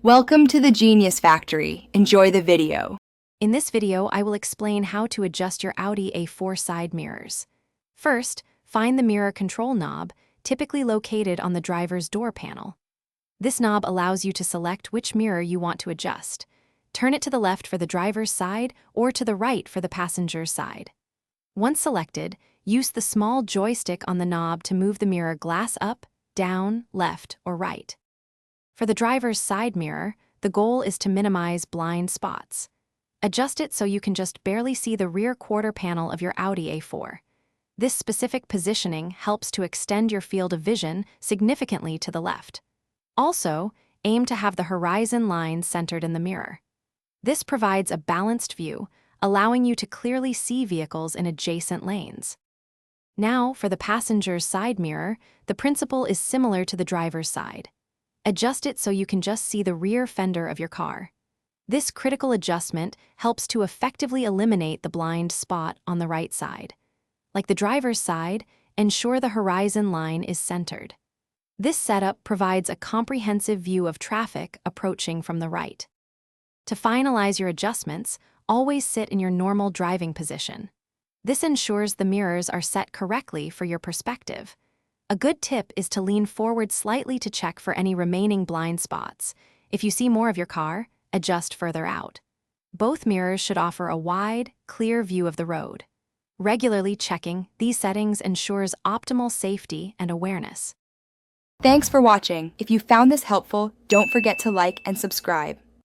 Welcome to the Genius Factory. Enjoy the video. In this video, I will explain how to adjust your Audi A4 side mirrors. First, find the mirror control knob, typically located on the driver's door panel. This knob allows you to select which mirror you want to adjust. Turn it to the left for the driver's side or to the right for the passenger's side. Once selected, use the small joystick on the knob to move the mirror glass up, down, left, or right. For the driver's side mirror, the goal is to minimize blind spots. Adjust it so you can just barely see the rear quarter panel of your Audi A4. This specific positioning helps to extend your field of vision significantly to the left. Also, aim to have the horizon line centered in the mirror. This provides a balanced view, allowing you to clearly see vehicles in adjacent lanes. Now, for the passenger's side mirror, the principle is similar to the driver's side. Adjust it so you can just see the rear fender of your car. This critical adjustment helps to effectively eliminate the blind spot on the right side. Like the driver's side, ensure the horizon line is centered. This setup provides a comprehensive view of traffic approaching from the right. To finalize your adjustments, always sit in your normal driving position. This ensures the mirrors are set correctly for your perspective. A good tip is to lean forward slightly to check for any remaining blind spots. If you see more of your car, adjust further out. Both mirrors should offer a wide, clear view of the road. Regularly checking these settings ensures optimal safety and awareness. Thanks for watching. If you found this helpful, don't forget to like and subscribe.